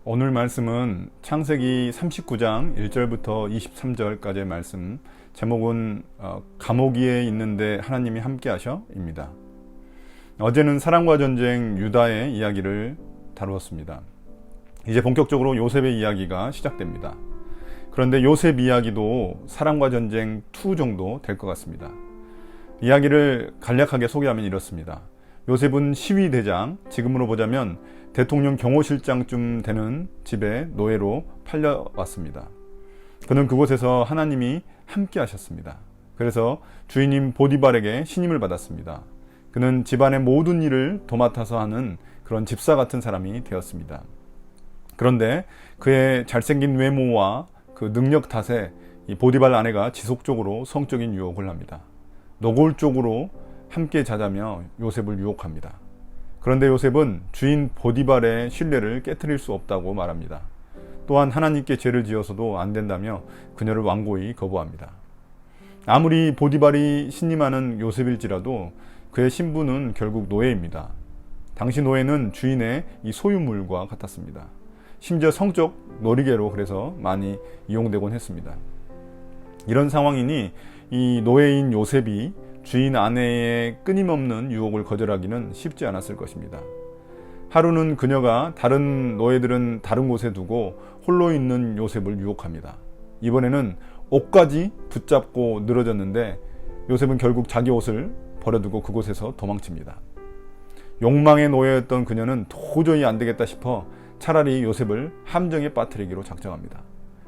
오늘 말씀은 창세기 39장 1절부터 23절까지의 말씀, 제목은 감옥 위에 있는데 하나님이 함께 하셔입니다. 어제는 사랑과 전쟁 유다의 이야기를 다루었습니다. 이제 본격적으로 요셉의 이야기가 시작됩니다. 그런데 요셉 이야기도 사랑과 전쟁 2 정도 될 것 같습니다. 이야기를 간략하게 소개하면 이렇습니다. 요셉은 시위대장, 지금으로 보자면 대통령 경호실장쯤 되는 집에 노예로 팔려왔습니다. 그는 그곳에서 하나님이 함께 하셨습니다. 그래서 주인인 보디발에게 신임을 받았습니다. 그는 집안의 모든 일을 도맡아서 하는 그런 집사 같은 사람이 되었습니다. 그런데 그의 잘생긴 외모와 그 능력 탓에 이 보디발 아내가 지속적으로 성적인 유혹을 합니다. 노골적으로 함께 자자며 요셉을 유혹합니다. 그런데 요셉은 주인 보디발의 신뢰를 깨트릴 수 없다고 말합니다. 또한 하나님께 죄를 지어서도 안 된다며 그녀를 완고히 거부합니다. 아무리 보디발이 신임하는 요셉일지라도 그의 신분은 결국 노예입니다. 당시 노예는 주인의 이 소유물과 같았습니다. 심지어 성적 놀이개로 그래서 많이 이용되곤 했습니다. 이런 상황이니 이 노예인 요셉이 주인 아내의 끊임없는 유혹을 거절하기는 쉽지 않았을 것입니다. 하루는 그녀가 다른 노예들은 다른 곳에 두고 홀로 있는 요셉을 유혹합니다. 이번에는 옷까지 붙잡고 늘어졌는데 요셉은 결국 자기 옷을 버려두고 그곳에서 도망칩니다. 욕망의 노예였던 그녀는 도저히 안 되겠다 싶어 차라리 요셉을 함정에 빠뜨리기로 작정합니다.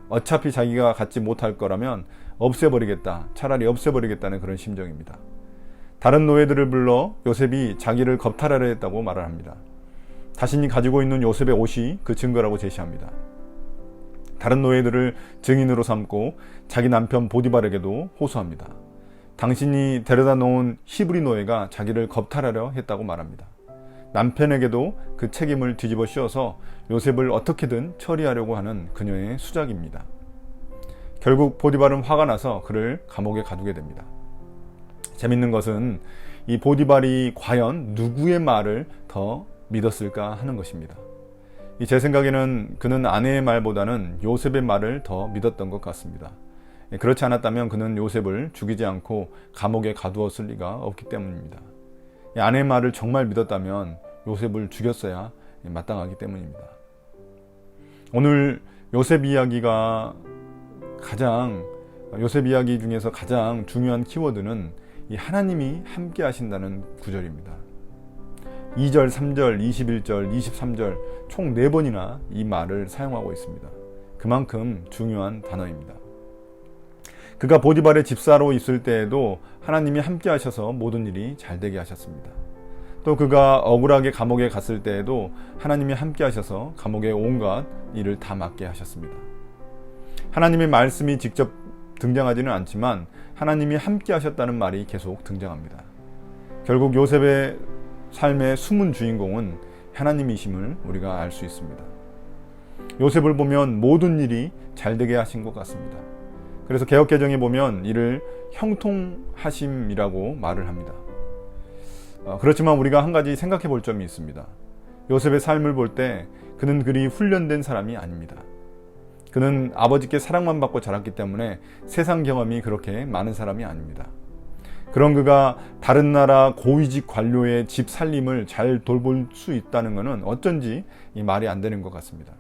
어차피 자기가 갖지 못할 거라면 없애버리겠다, 차라리 없애버리겠다는 그런 심정입니다. 다른 노예들을 불러 요셉이 자기를 겁탈하려 했다고 말을 합니다. 자신이 가지고 있는 요셉의 옷이 그 증거라고 제시합니다. 다른 노예들을 증인으로 삼고 자기 남편 보디발에게도 호소합니다. 당신이 데려다 놓은 히브리 노예가 자기를 겁탈하려 했다고 말합니다. 남편에게도 그 책임을 뒤집어 씌워서 요셉을 어떻게든 처리하려고 하는 그녀의 수작입니다. 결국 보디발은 화가 나서 그를 감옥에 가두게 됩니다. 재밌는 것은 이 보디발이 과연 누구의 말을 더 믿었을까 하는 것입니다. 제 생각에는 그는 아내의 말보다는 요셉의 말을 더 믿었던 것 같습니다. 그렇지 않았다면 그는 요셉을 죽이지 않고 감옥에 가두었을 리가 없기 때문입니다. 아내의 말을 정말 믿었다면 요셉을 죽였어야 마땅하기 때문입니다. 오늘 요셉 이야기 중에서 가장 중요한 키워드는 이 하나님이 함께 하신다는 구절입니다. 2절, 3절, 21절, 23절 총 4번이나 이 말을 사용하고 있습니다. 그만큼 중요한 단어입니다. 그가 보디발의 집사로 있을 때에도 하나님이 함께 하셔서 모든 일이 잘 되게 하셨습니다. 또 그가 억울하게 감옥에 갔을 때에도 하나님이 함께 하셔서 감옥의 온갖 일을 다 맡게 하셨습니다. 하나님의 말씀이 직접 등장하지는 않지만 하나님이 함께 하셨다는 말이 계속 등장합니다. 결국 요셉의 삶의 숨은 주인공은 하나님이심을 우리가 알 수 있습니다. 요셉을 보면 모든 일이 잘 되게 하신 것 같습니다. 그래서 개역개정에 보면 이를 형통하심이라고 말을 합니다. 그렇지만 우리가 한 가지 생각해 볼 점이 있습니다. 요셉의 삶을 볼 때 그는 그리 훈련된 사람이 아닙니다. 그는 아버지께 사랑만 받고 자랐기 때문에 세상 경험이 그렇게 많은 사람이 아닙니다. 그런 그가 다른 나라 고위직 관료의 집 살림을 잘 돌볼 수 있다는 것은 어쩐지 이 말이 안 되는 것 같습니다.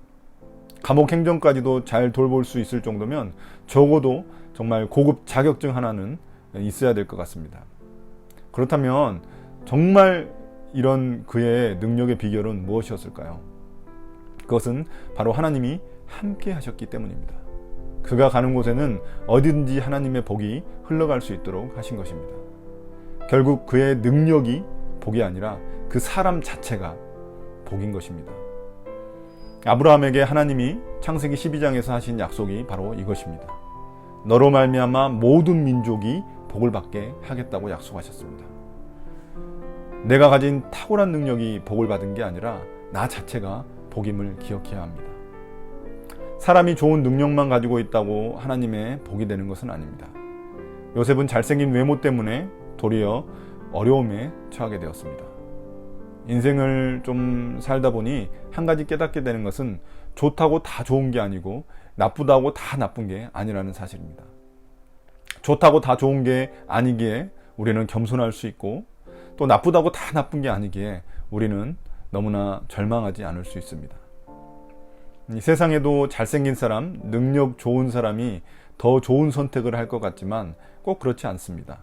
감옥 행정까지도 잘 돌볼 수 있을 정도면 적어도 정말 고급 자격증 하나는 있어야 될 것 같습니다. 그렇다면 정말 이런 그의 능력의 비결은 무엇이었을까요? 그것은 바로 하나님이 함께 하셨기 때문입니다. 그가 가는 곳에는 어디든지 하나님의 복이 흘러갈 수 있도록 하신 것입니다. 결국 그의 능력이 복이 아니라 그 사람 자체가 복인 것입니다. 아브라함에게 하나님이 창세기 12장에서 하신 약속이 바로 이것입니다. 너로 말미암아 모든 민족이 복을 받게 하겠다고 약속하셨습니다. 내가 가진 탁월한 능력이 복을 받은 게 아니라 나 자체가 복임을 기억해야 합니다. 사람이 좋은 능력만 가지고 있다고 하나님의 복이 되는 것은 아닙니다. 요셉은 잘생긴 외모 때문에 도리어 어려움에 처하게 되었습니다. 인생을 좀 살다 보니 한 가지 깨닫게 되는 것은 좋다고 다 좋은 게 아니고 나쁘다고 다 나쁜 게 아니라는 사실입니다. 좋다고 다 좋은 게 아니기에 우리는 겸손할 수 있고, 또 나쁘다고 다 나쁜 게 아니기에 우리는 너무나 절망하지 않을 수 있습니다. 이 세상에도 잘생긴 사람, 능력 좋은 사람이 더 좋은 선택을 할 것 같지만 꼭 그렇지 않습니다.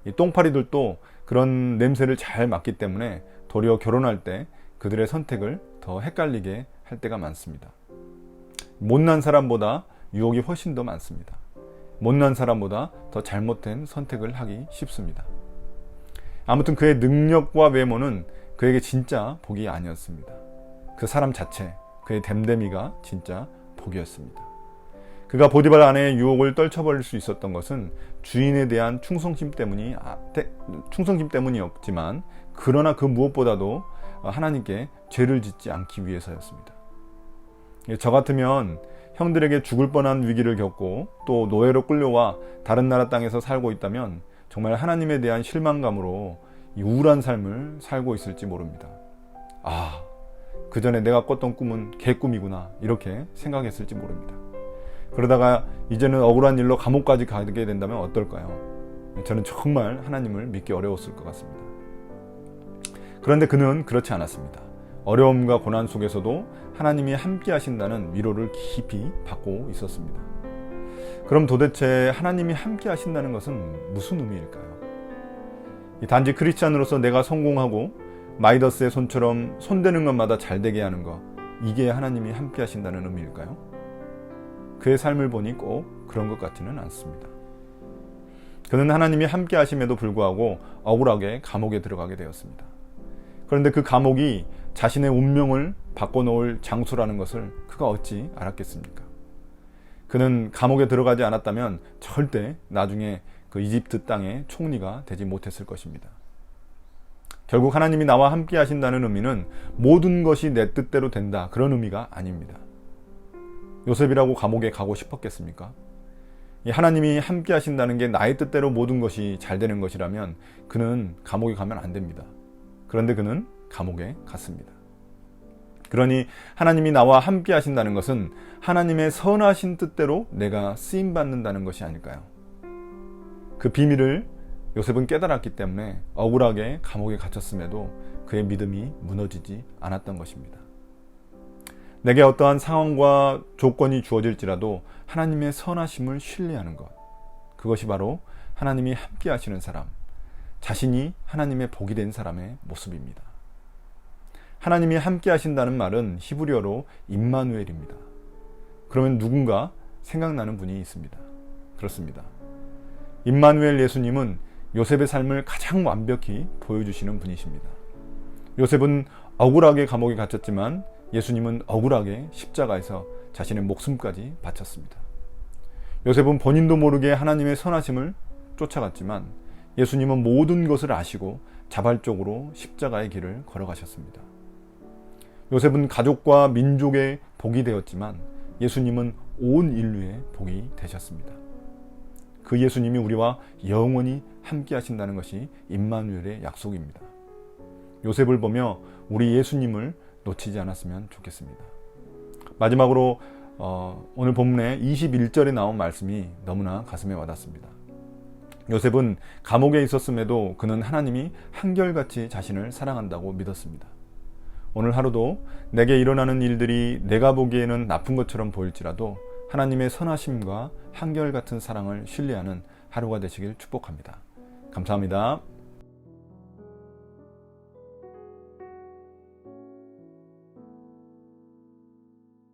이 똥파리들도 그런 냄새를 잘 맡기 때문에 도리어 결혼할 때 그들의 선택을 더 헷갈리게 할 때가 많습니다. 못난 사람보다 유혹이 훨씬 더 많습니다. 못난 사람보다 더 잘못된 선택을 하기 쉽습니다. 아무튼 그의 능력과 외모는 그에게 진짜 복이 아니었습니다. 그 사람 자체, 그의 됨됨이가 진짜 복이었습니다. 그가 보디발 아내의 유혹을 떨쳐버릴 수 있었던 것은 주인에 대한 충성심 때문이었지만, 그러나 그 무엇보다도 하나님께 죄를 짓지 않기 위해서였습니다. 저 같으면 형들에게 죽을 뻔한 위기를 겪고 또 노예로 끌려와 다른 나라 땅에서 살고 있다면 정말 하나님에 대한 실망감으로 이 우울한 삶을 살고 있을지 모릅니다. 그 전에 내가 꿨던 꿈은 개꿈이구나, 이렇게 생각했을지 모릅니다. 그러다가 이제는 억울한 일로 감옥까지 가게 된다면 어떨까요? 저는 정말 하나님을 믿기 어려웠을 것 같습니다. 그런데 그는 그렇지 않았습니다. 어려움과 고난 속에서도 하나님이 함께 하신다는 위로를 깊이 받고 있었습니다. 그럼 도대체 하나님이 함께 하신다는 것은 무슨 의미일까요? 단지 크리스찬으로서 내가 성공하고 마이더스의 손처럼 손대는 것마다 잘 되게 하는 것, 이게 하나님이 함께 하신다는 의미일까요? 그의 삶을 보니 꼭 그런 것 같지는 않습니다. 그는 하나님이 함께 하심에도 불구하고 억울하게 감옥에 들어가게 되었습니다. 그런데 그 감옥이 자신의 운명을 바꿔놓을 장소라는 것을 그가 어찌 알았겠습니까? 그는 감옥에 들어가지 않았다면 절대 나중에 그 이집트 땅의 총리가 되지 못했을 것입니다. 결국 하나님이 나와 함께 하신다는 의미는 모든 것이 내 뜻대로 된다, 그런 의미가 아닙니다. 요셉이라고 감옥에 가고 싶었겠습니까? 하나님이 함께 하신다는 게 나의 뜻대로 모든 것이 잘 되는 것이라면 그는 감옥에 가면 안 됩니다. 그런데 그는 감옥에 갔습니다. 그러니 하나님이 나와 함께 하신다는 것은 하나님의 선하신 뜻대로 내가 쓰임받는다는 것이 아닐까요? 그 비밀을 요셉은 깨달았기 때문에 억울하게 감옥에 갇혔음에도 그의 믿음이 무너지지 않았던 것입니다. 내게 어떠한 상황과 조건이 주어질지라도 하나님의 선하심을 신뢰하는 것, 그것이 바로 하나님이 함께 하시는 사람, 자신이 하나님의 복이 된 사람의 모습입니다. 하나님이 함께 하신다는 말은 히브리어로 임마누엘입니다. 그러면 누군가 생각나는 분이 있습니다. 그렇습니다. 임마누엘 예수님은 요셉의 삶을 가장 완벽히 보여주시는 분이십니다. 요셉은 억울하게 감옥에 갇혔지만 예수님은 억울하게 십자가에서 자신의 목숨까지 바쳤습니다. 요셉은 본인도 모르게 하나님의 선하심을 쫓아갔지만 예수님은 모든 것을 아시고 자발적으로 십자가의 길을 걸어가셨습니다. 요셉은 가족과 민족의 복이 되었지만 예수님은 온 인류의 복이 되셨습니다. 그 예수님이 우리와 영원히 함께 하신다는 것이 임마누엘의 약속입니다. 요셉을 보며 우리 예수님을 놓치지 않았으면 좋겠습니다. 마지막으로 오늘 본문의 21절에 나온 말씀이 너무나 가슴에 와닿습니다. 요셉은 감옥에 있었음에도 그는 하나님이 한결같이 자신을 사랑한다고 믿었습니다. 오늘 하루도 내게 일어나는 일들이 내가 보기에는 나쁜 것처럼 보일지라도 하나님의 선하심과 한결같은 사랑을 신뢰하는 하루가 되시길 축복합니다. 감사합니다.